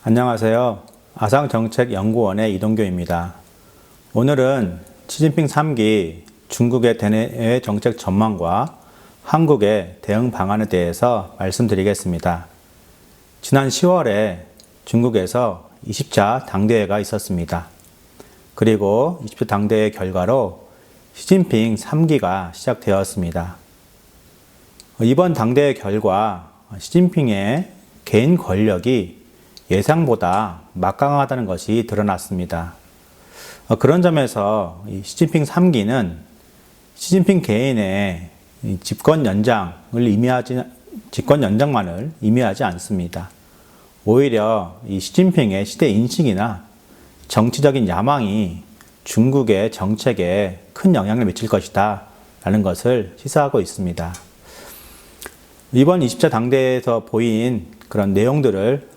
안녕하세요. 아상정책연구원의 이동규입니다. 오늘은 시진핑 3기 중국의 대내 정책 전망과 한국의 대응 방안에 대해서 말씀드리겠습니다. 지난 10월에 중국에서 20차 당대회가 있었습니다. 그리고 20차 당대회 결과로 시진핑 3기가 시작되었습니다. 이번 당대회 결과 시진핑의 개인 권력이 예상보다 막강하다는 것이 드러났습니다. 그런 점에서 시진핑 3기는 시진핑 개인의 집권 연장만을 의미하지 않습니다. 오히려 이 시진핑의 시대 인식이나 정치적인 야망이 중국의 정책에 큰 영향을 미칠 것이다 라는 것을 시사하고 있습니다. 이번 20차 당대회에서 보인 그런 내용들을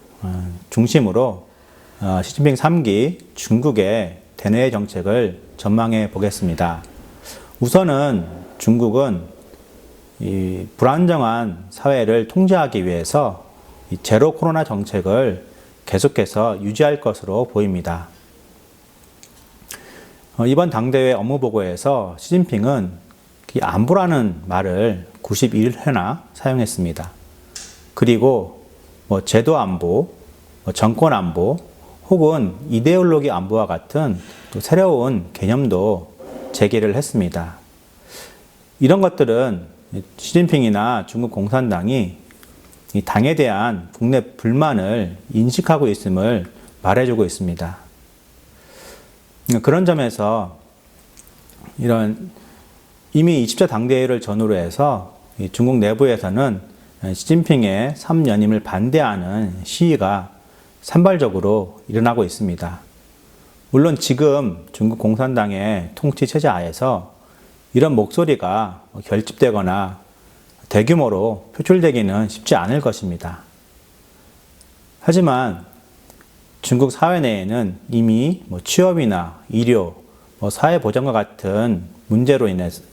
중심으로 시진핑 3기 중국의 대내 정책을 전망해 보겠습니다. 우선은 중국은 이 불안정한 사회를 통제하기 위해서 이 제로 코로나 정책을 계속해서 유지할 것으로 보입니다. 이번 당대회 업무보고에서 시진핑은 안보라는 말을 91회나 사용했습니다. 그리고 제도 안보, 정권 안보, 혹은 이데올로기 안보와 같은 또 새로운 개념도 제기를 했습니다. 이런 것들은 시진핑이나 중국 공산당이 이 당에 대한 국내 불만을 인식하고 있음을 말해주고 있습니다. 그런 점에서 이미 20차 당대회를 전후로 해서 중국 내부에서는 시진핑의 3연임을 반대하는 시위가 산발적으로 일어나고 있습니다. 물론 지금 중국 공산당의 통치 체제 하에서 이런 목소리가 결집되거나 대규모로 표출되기는 쉽지 않을 것입니다. 하지만 중국 사회 내에는 이미 취업이나 의료, 사회보장과 같은 문제로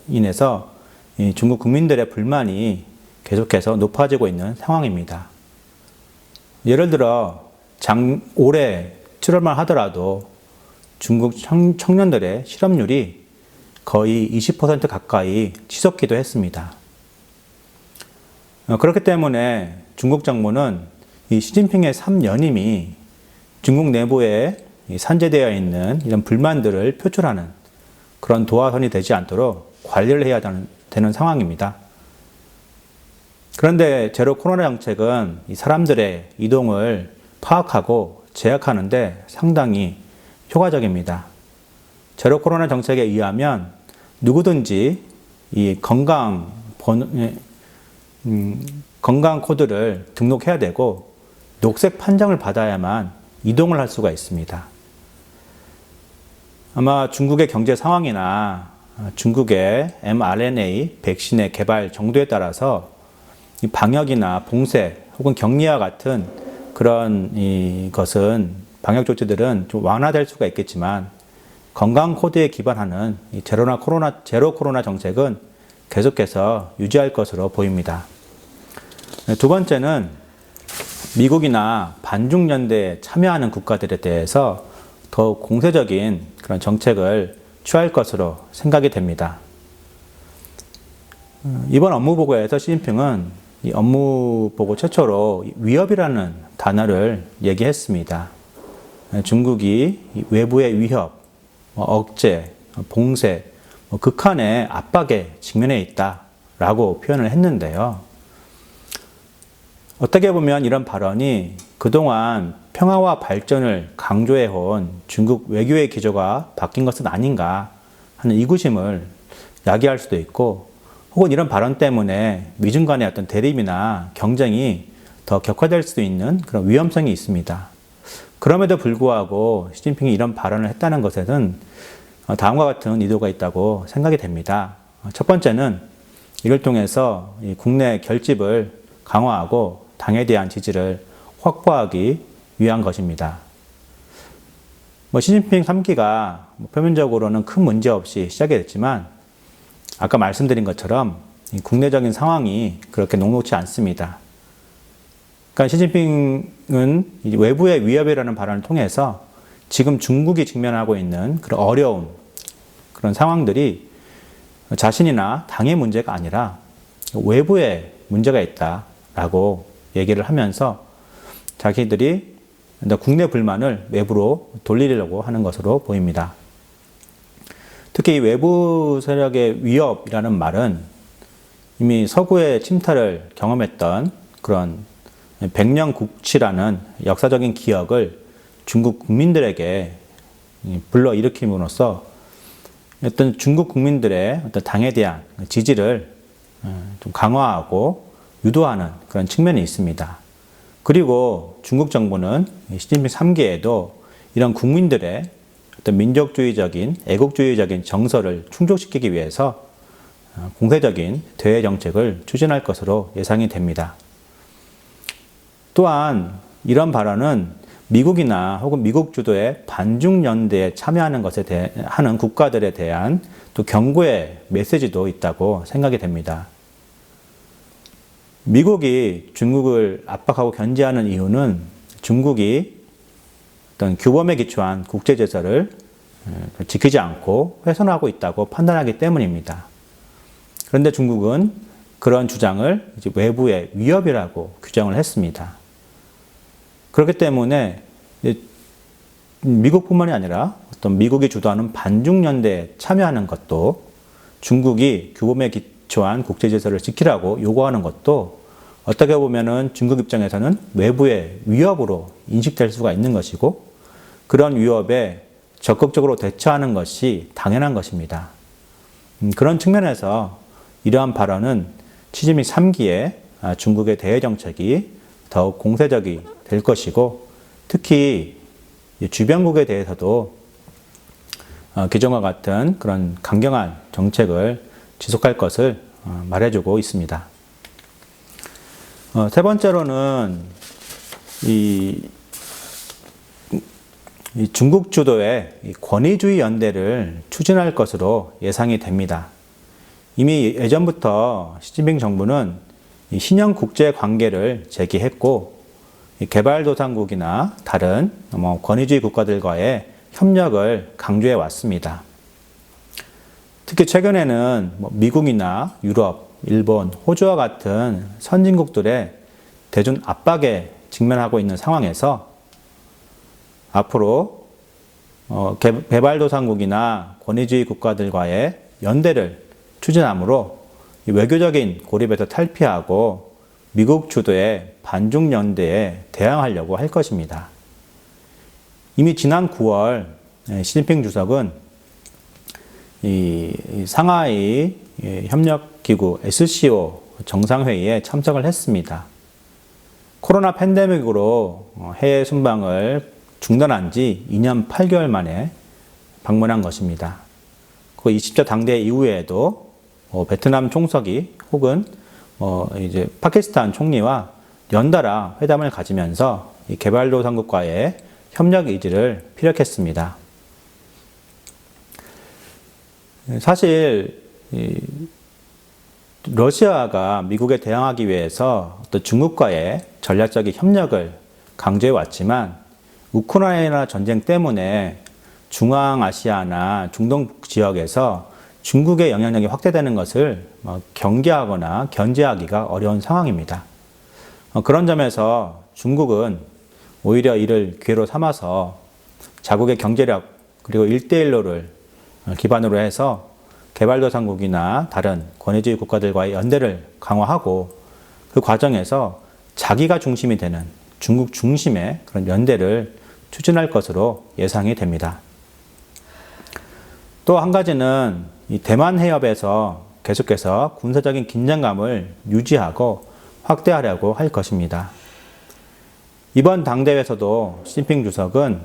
인해서 중국 국민들의 불만이 계속해서 높아지고 있는 상황입니다. 예를 들어 올해 7월만 하더라도 중국 청년들의 실업률이 거의 20% 가까이 치솟기도 했습니다. 그렇기 때문에 중국 정부는 이 시진핑의 3연임이 중국 내부에 산재되어 있는 이런 불만들을 표출하는 그런 도화선이 되지 않도록 관리를 해야 되는 상황입니다. 그런데 제로 코로나 정책은 이 사람들의 이동을 파악하고 제약하는데 상당히 효과적입니다. 제로 코로나 정책에 의하면 누구든지 이 건강 코드를 등록해야 되고 녹색 판정을 받아야만 이동을 할 수가 있습니다. 아마 중국의 경제 상황이나 중국의 mRNA 백신의 개발 정도에 따라서 이 방역이나 봉쇄 혹은 격리와 같은 그런 방역 조치들은 좀 완화될 수가 있겠지만 건강 코드에 기반하는 이 제로 코로나 정책은 계속해서 유지할 것으로 보입니다. 두 번째는 미국이나 반중연대에 참여하는 국가들에 대해서 더욱 공세적인 그런 정책을 취할 것으로 생각이 됩니다. 이번 업무보고에서 시진핑은 이 업무보고 최초로 위협이라는 단어를 얘기했습니다. 중국이 외부의 위협, 억제, 봉쇄, 극한의 압박에 직면해 있다라고 표현을 했는데요. 어떻게 보면 이런 발언이 그동안 평화와 발전을 강조해온 중국 외교의 기조가 바뀐 것은 아닌가 하는 의구심을 야기할 수도 있고, 혹은 이런 발언 때문에 미중 간의 어떤 대립이나 경쟁이 더 격화될 수도 있는 그런 위험성이 있습니다. 그럼에도 불구하고 시진핑이 이런 발언을 했다는 것에는 다음과 같은 의도가 있다고 생각이 됩니다. 첫 번째는 이를 통해서 국내 결집을 강화하고 당에 대한 지지를 확보하기 위한 것입니다. 시진핑 3기가 표면적으로는 큰 문제 없이 시작이 됐지만 아까 말씀드린 것처럼 국내적인 상황이 그렇게 녹록지 않습니다. 그러니까 시진핑은 외부의 위협이라는 발언을 통해서 지금 중국이 직면하고 있는 그런 어려움, 그런 상황들이 자신이나 당의 문제가 아니라 외부에 문제가 있다라고 얘기를 하면서 자기들이 국내 불만을 외부로 돌리려고 하는 것으로 보입니다. 특히 이 외부 세력의 위협이라는 말은 이미 서구의 침탈을 경험했던 그런 백년국치라는 역사적인 기억을 중국 국민들에게 불러일으킴으로써 어떤 중국 국민들의 어떤 당에 대한 지지를 좀 강화하고 유도하는 그런 측면이 있습니다. 그리고 중국 정부는 시진핑 3기에도 이런 국민들의 어떤 민족주의적인, 애국주의적인 정서를 충족시키기 위해서 공세적인 대외 정책을 추진할 것으로 예상이 됩니다. 또한 이런 발언은 미국이나 혹은 미국 주도의 반중연대에 참여하는 것에 하는 국가들에 대한 또 경고의 메시지도 있다고 생각이 됩니다. 미국이 중국을 압박하고 견제하는 이유는 중국이 어떤 규범에 기초한 국제 질서를 지키지 않고 훼손하고 있다고 판단하기 때문입니다. 그런데 중국은 그런 주장을 이제 외부의 위협이라고 규정을 했습니다. 그렇기 때문에 미국뿐만이 아니라 어떤 미국이 주도하는 반중연대에 참여하는 것도 중국이 규범에 기초한 국제 질서를 지키라고 요구하는 것도 어떻게 보면은 중국 입장에서는 외부의 위협으로 인식될 수가 있는 것이고 그런 위협에 적극적으로 대처하는 것이 당연한 것입니다. 그런 측면에서 이러한 발언은 시진핑 3기의 중국의 대외 정책이 더욱 공세적이 될 것이고 특히 주변국에 대해서도 기존과 같은 그런 강경한 정책을 지속할 것을 말해주고 있습니다. 세 번째로는 이 중국 주도의 권위주의 연대를 추진할 것으로 예상이 됩니다. 이미 예전부터 시진핑 정부는 신형 국제 관계를 제기했고 개발도상국이나 다른 권위주의 국가들과의 협력을 강조해 왔습니다. 특히 최근에는 미국이나 유럽, 일본, 호주와 같은 선진국들의 대중 압박에 직면하고 있는 상황에서 앞으로 개발도상국이나 권위주의 국가들과의 연대를 추진함으로 외교적인 고립에서 탈피하고 미국 주도의 반중연대에 대항하려고 할 것입니다. 이미 지난 9월 시진핑 주석은 이 상하이 협력기구 SCO 정상회의에 참석을 했습니다. 코로나 팬데믹으로 해외 순방을 중단한 지 2년 8개월 만에 방문한 것입니다. 그 20차 당대 이후에도 베트남 총석이 혹은 이제 파키스탄 총리와 연달아 회담을 가지면서 이 개발도상국과의 협력 의지를 피력했습니다. 사실 러시아가 미국에 대항하기 위해서 또 중국과의 전략적인 협력을 강조해 왔지만 우크라이나 전쟁 때문에 중앙아시아나 중동 지역에서 중국의 영향력이 확대되는 것을 경계하거나 견제하기가 어려운 상황입니다. 그런 점에서 중국은 오히려 이를 기회로 삼아서 자국의 경제력 그리고 1대1로를 기반으로 해서 개발도상국이나 다른 권위주의 국가들과의 연대를 강화하고 그 과정에서 자기가 중심이 되는 중국 중심의 그런 연대를 추진할 것으로 예상이 됩니다. 또 한 가지는 이 대만 해협에서 계속해서 군사적인 긴장감을 유지하고 확대하려고 할 것입니다. 이번 당대회에서도 시진핑 주석은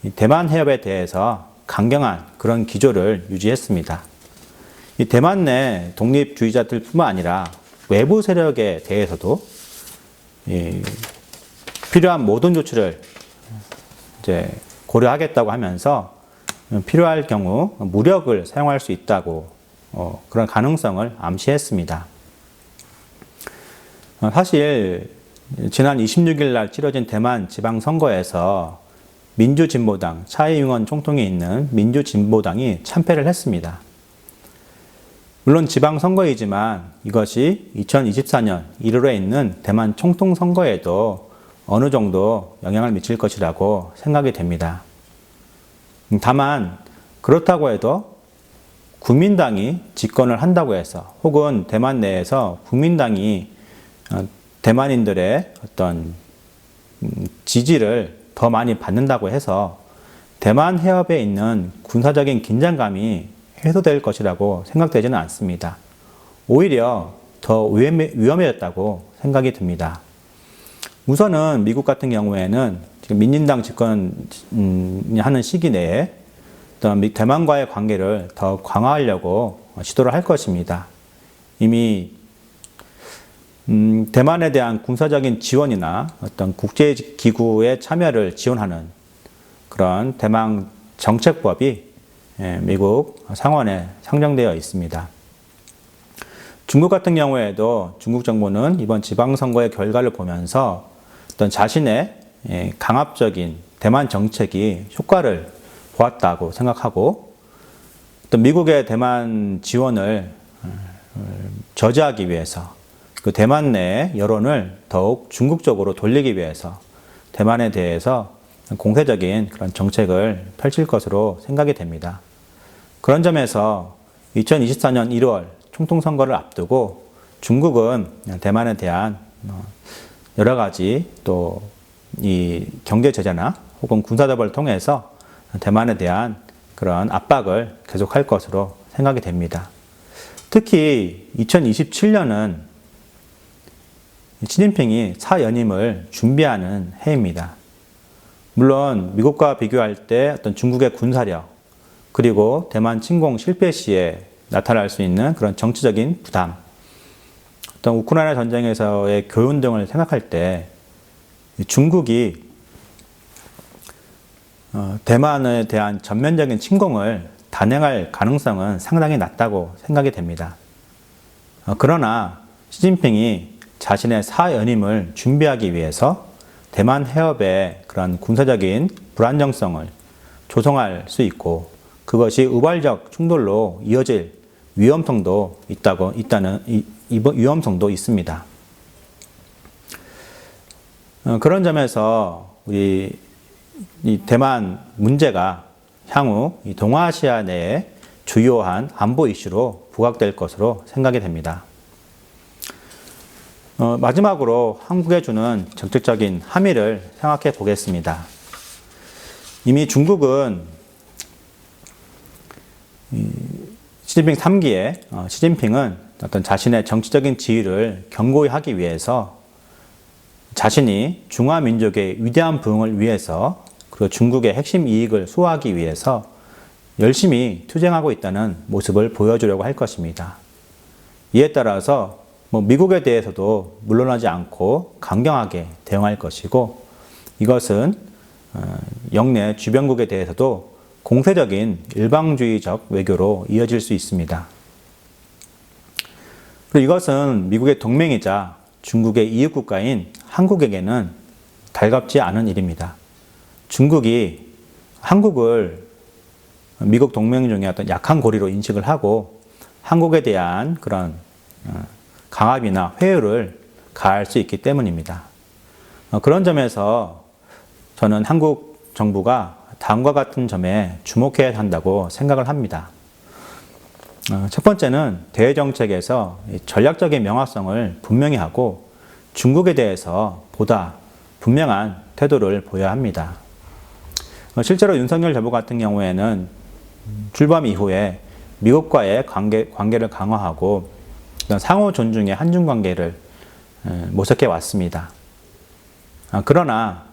이 대만 해협에 대해서 강경한 그런 기조를 유지했습니다. 이 대만 내 독립주의자들뿐만 아니라 외부 세력에 대해서도 필요한 모든 조치를 이제 고려하겠다고 하면서 필요할 경우 무력을 사용할 수 있다고 그런 가능성을 암시했습니다. 사실 지난 26일 날 치러진 대만 지방선거에서 민주진보당, 차이잉원 총통이 있는 민주진보당이 참패를 했습니다. 물론 지방선거이지만 이것이 2024년 1월에 있는 대만 총통선거에도 어느 정도 영향을 미칠 것이라고 생각이 됩니다. 다만 그렇다고 해도 국민당이 집권을 한다고 해서 혹은 대만 내에서 국민당이 대만인들의 어떤 지지를 더 많이 받는다고 해서 대만 해협에 있는 군사적인 긴장감이 해소될 것이라고 생각되지는 않습니다. 오히려 더 위험해졌다고 생각이 듭니다. 우선은 미국 같은 경우에는 지금 민진당 집권하는 시기 내에 대만과의 관계를 더 강화하려고 시도를 할 것입니다. 이미 대만에 대한 군사적인 지원이나 어떤 국제기구의 참여를 지원하는 그런 대만 정책법이 미국 상원에 상정되어 있습니다. 중국 같은 경우에도 중국 정부는 이번 지방선거의 결과를 보면서 어떤 자신의 강압적인 대만 정책이 효과를 보았다고 생각하고 또 미국의 대만 지원을 저지하기 위해서 그 대만 내 여론을 더욱 중국적으로 돌리기 위해서 대만에 대해서 공세적인 그런 정책을 펼칠 것으로 생각이 됩니다. 그런 점에서 2024년 1월 총통선거를 앞두고 중국은 대만에 대한 여러 가지 또 이 경제 제재나 혹은 군사적을 통해서 대만에 대한 그런 압박을 계속할 것으로 생각이 됩니다. 특히 2027년은 시진핑이 사연임을 준비하는 해입니다. 물론 미국과 비교할 때 어떤 중국의 군사력 그리고 대만 침공 실패 시에 나타날 수 있는 그런 정치적인 부담, 어떤 우크라이나 전쟁에서의 교훈 등을 생각할 때 중국이 대만에 대한 전면적인 침공을 단행할 가능성은 상당히 낮다고 생각이 됩니다. 그러나 시진핑이 자신의 사연임을 준비하기 위해서 대만 해협의 그런 군사적인 불안정성을 조성할 수 있고 그것이 우발적 충돌로 이어질 위험성도 위험성도 있습니다. 그런 점에서 이 대만 문제가 향후 이 동아시아 내에 주요한 안보 이슈로 부각될 것으로 생각이 됩니다. 마지막으로 한국에 주는 적극적인 함의를 생각해 보겠습니다. 이미 중국은 시진핑 3기에 시진핑은 어떤 자신의 정치적인 지위를 견고히 하기 위해서 자신이 중화민족의 위대한 부흥을 위해서 그리고 중국의 핵심 이익을 수호하기 위해서 열심히 투쟁하고 있다는 모습을 보여주려고 할 것입니다. 이에 따라서 미국에 대해서도 물러나지 않고 강경하게 대응할 것이고 이것은 영내 주변국에 대해서도 공세적인 일방주의적 외교로 이어질 수 있습니다. 그리고 이것은 미국의 동맹이자 중국의 이웃국가인 한국에게는 달갑지 않은 일입니다. 중국이 한국을 미국 동맹 중에 어떤 약한 고리로 인식을 하고 한국에 대한 그런 강압이나 회유를 가할 수 있기 때문입니다. 그런 점에서 저는 한국 정부가 다음과 같은 점에 주목해야 한다고 생각을 합니다. 첫 번째는 대외 정책에서 전략적인 명확성을 분명히 하고 중국에 대해서 보다 분명한 태도를 보여야 합니다. 실제로 윤석열 정부 같은 경우에는 출범 이후에 미국과의 관계를 강화하고 상호 존중의 한중 관계를 모색해 왔습니다. 그러나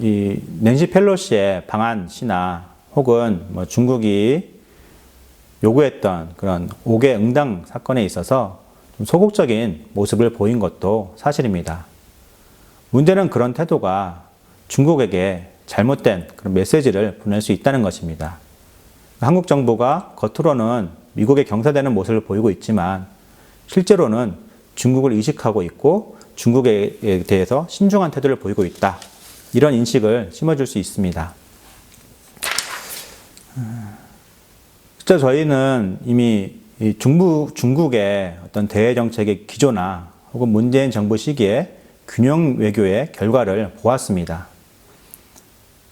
이 낸시 펠로시의 방한 시나 혹은 중국이 요구했던 그런 5개 응당 사건에 있어서 좀 소극적인 모습을 보인 것도 사실입니다. 문제는 그런 태도가 중국에게 잘못된 그런 메시지를 보낼 수 있다는 것입니다. 한국 정부가 겉으로는 미국에 경사되는 모습을 보이고 있지만 실제로는 중국을 의식하고 있고 중국에 대해서 신중한 태도를 보이고 있다. 이런 인식을 심어줄 수 있습니다. 실제 저희는 이미 중국의 어떤 대외 정책의 기조나 혹은 문재인 정부 시기에 균형 외교의 결과를 보았습니다.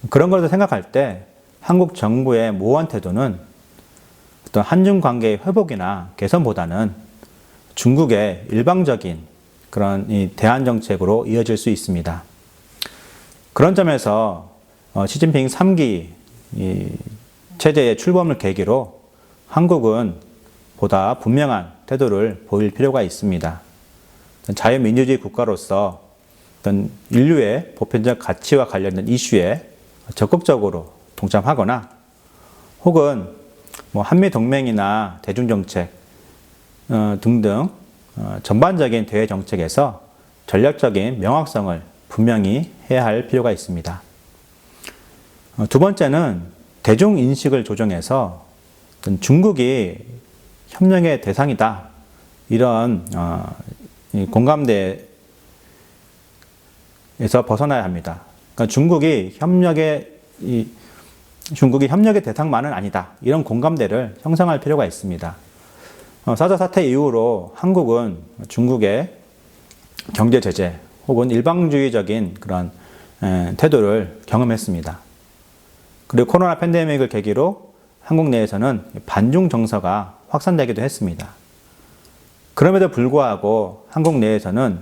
그런 것을 생각할 때 한국 정부의 모호한 태도는 어떤 한중 관계의 회복이나 개선보다는 중국의 일방적인 그런 이 대한 정책으로 이어질 수 있습니다. 그런 점에서 시진핑 3기 체제의 출범을 계기로 한국은 보다 분명한 태도를 보일 필요가 있습니다. 자유민주주의 국가로서 어떤 인류의 보편적 가치와 관련된 이슈에 적극적으로 동참하거나 혹은 한미 동맹이나 대중정책 등등 전반적인 대외 정책에서 전략적인 명확성을 분명히 해야 할 필요가 있습니다. 두 번째는 대중 인식을 조정해서 중국이 협력의 대상이다. 이런 공감대에서 벗어나야 합니다. 그러니까 중국이 협력의 대상만은 아니다. 이런 공감대를 형성할 필요가 있습니다. 4차 사태 이후로 한국은 중국의 경제 제재 혹은 일방주의적인 그런 태도를 경험했습니다. 그리고 코로나 팬데믹을 계기로 한국 내에서는 반중 정서가 확산되기도 했습니다. 그럼에도 불구하고 한국 내에서는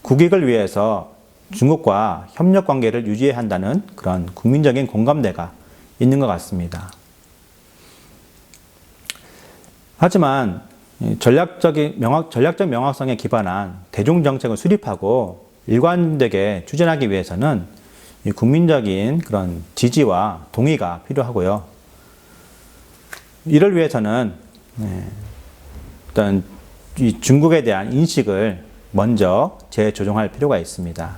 국익을 위해서 중국과 협력 관계를 유지해야 한다는 그런 국민적인 공감대가 있는 것 같습니다. 하지만 전략적 명확성에 기반한 대중정책을 수립하고 일관되게 추진하기 위해서는 국민적인 그런 지지와 동의가 필요하고요. 이를 위해서는 어떤 이 중국에 대한 인식을 먼저 재조정할 필요가 있습니다.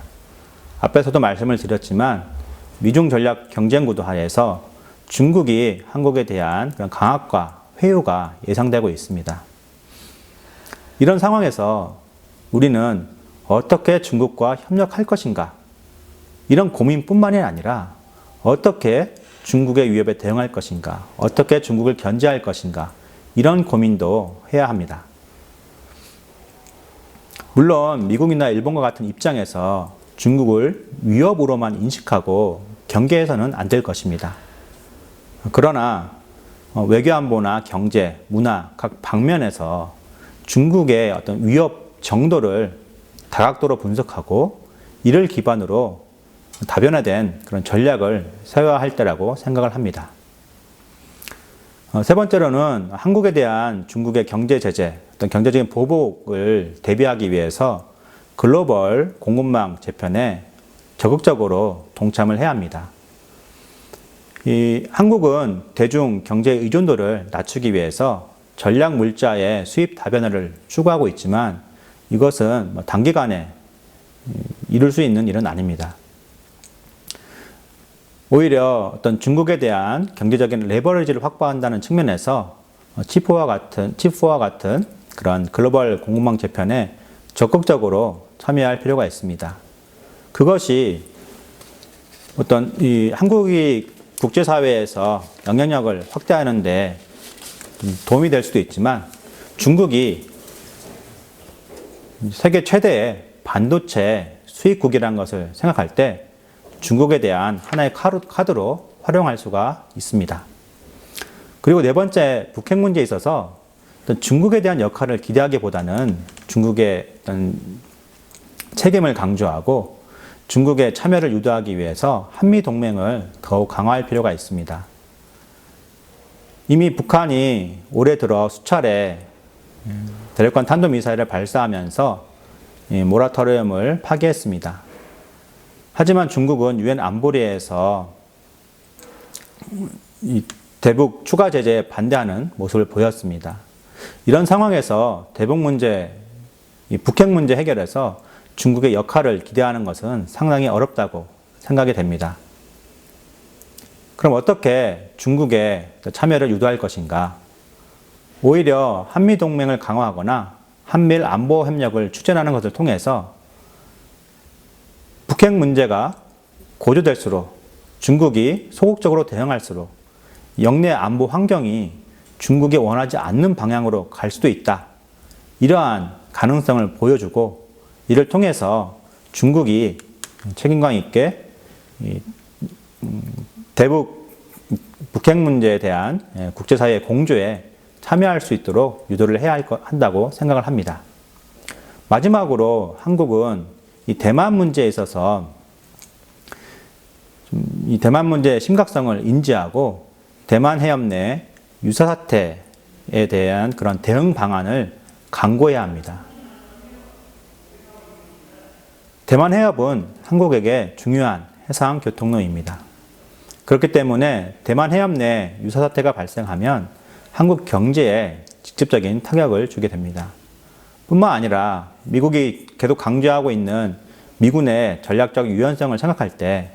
앞에서도 말씀을 드렸지만 미중 전략 경쟁 구도 하에서 중국이 한국에 대한 그런 강압과 회유가 예상되고 있습니다. 이런 상황에서 우리는 어떻게 중국과 협력할 것인가? 이런 고민뿐만이 아니라 어떻게 중국의 위협에 대응할 것인가? 어떻게 중국을 견제할 것인가? 이런 고민도 해야 합니다. 물론 미국이나 일본과 같은 입장에서 중국을 위협으로만 인식하고 경계해서는 안 될 것입니다. 그러나 외교안보나 경제, 문화 각 방면에서 중국의 어떤 위협 정도를 다각도로 분석하고 이를 기반으로 다변화된 그런 전략을 세워야 할 때라고 생각을 합니다. 세 번째로는 한국에 대한 중국의 경제 제재, 어떤 경제적인 보복을 대비하기 위해서 글로벌 공급망 재편에 적극적으로 동참을 해야 합니다. 한국은 대중 경제 의존도를 낮추기 위해서 전략 물자의 수입 다변화를 추구하고 있지만 이것은 단기간에 이룰 수 있는 일은 아닙니다. 오히려 어떤 중국에 대한 경제적인 레버리지를 확보한다는 측면에서 칩4와 같은 그런 글로벌 공급망 재편에 적극적으로 참여할 필요가 있습니다. 그것이 어떤 한국이 국제사회에서 영향력을 확대하는 데 도움이 될 수도 있지만 중국이 세계 최대의 반도체 수입국이라는 것을 생각할 때 중국에 대한 하나의 카드로 활용할 수가 있습니다. 그리고 네 번째, 북핵 문제에 있어서 중국에 대한 역할을 기대하기보다는 중국의 어떤 책임을 강조하고 중국의 참여를 유도하기 위해서 한미 동맹을 더욱 강화할 필요가 있습니다. 이미 북한이 올해 들어 수차례 대륙간 탄도미사일을 발사하면서 모라토리엄을 파기했습니다. 하지만 중국은 유엔 안보리에서 대북 추가 제재에 반대하는 모습을 보였습니다. 이런 상황에서 북핵 문제 해결에서 중국의 역할을 기대하는 것은 상당히 어렵다고 생각이 됩니다. 그럼 어떻게 중국의 참여를 유도할 것인가? 오히려 한미동맹을 강화하거나 한미일 안보협력을 추진하는 것을 통해서 북핵 문제가 고조될수록 중국이 소극적으로 대응할수록 영내 안보 환경이 중국이 원하지 않는 방향으로 갈 수도 있다. 이러한 가능성을 보여주고 이를 통해서 중국이 책임감 있게 대북 북핵 문제에 대한 국제사회의 공조에 참여할 수 있도록 유도를 해야 한다고 생각을 합니다. 마지막으로 한국은 이 대만 문제에 있어서 이 대만 문제의 심각성을 인지하고 대만 해협 내 유사 사태에 대한 그런 대응 방안을 강구해야 합니다. 대만 해협은 한국에게 중요한 해상 교통로입니다. 그렇기 때문에 대만 해협 내 유사 사태가 발생하면 한국 경제에 직접적인 타격을 주게 됩니다. 뿐만 아니라 미국이 계속 강조하고 있는 미군의 전략적 유연성을 생각할 때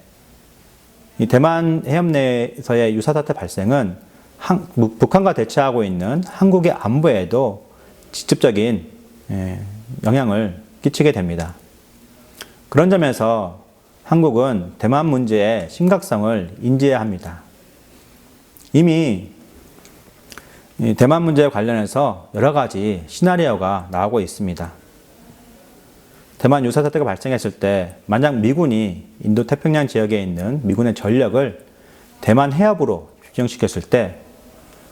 이 대만 해협 내에서의 유사 사태 발생은 북한과 대치하고 있는 한국의 안보에도 직접적인 영향을 끼치게 됩니다. 그런 점에서 한국은 대만 문제의 심각성을 인지해야 합니다. 이미 대만 문제에 관련해서 여러 가지 시나리오가 나오고 있습니다. 대만 유사 사태가 발생했을 때 만약 미군이 인도태평양 지역에 있는 미군의 전력을 대만 해협으로 집중시켰을 때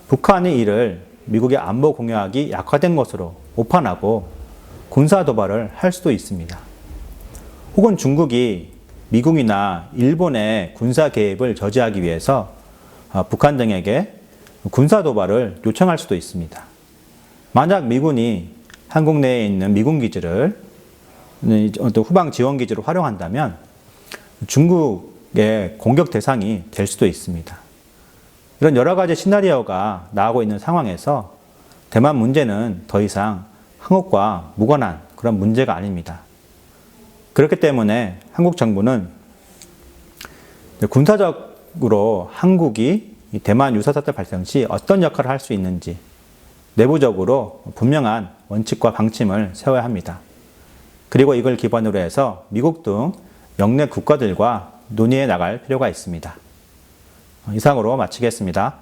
북한이 이를 미국의 안보 공약이 약화된 것으로 오판하고 군사 도발을 할 수도 있습니다. 혹은 중국이 미국이나 일본의 군사 개입을 저지하기 위해서 북한 등에게 군사 도발을 요청할 수도 있습니다. 만약 미군이 한국 내에 있는 미군 기지를 후방 지원 기지로 활용한다면 중국의 공격 대상이 될 수도 있습니다. 이런 여러 가지 시나리오가 나오고 있는 상황에서 대만 문제는 더 이상 한국과 무관한 그런 문제가 아닙니다. 그렇기 때문에 한국 정부는 군사적으로 한국이 대만 유사 사태 발생 시 어떤 역할을 할 수 있는지 내부적으로 분명한 원칙과 방침을 세워야 합니다. 그리고 이걸 기반으로 해서 미국 등 영내 국가들과 논의해 나갈 필요가 있습니다. 이상으로 마치겠습니다.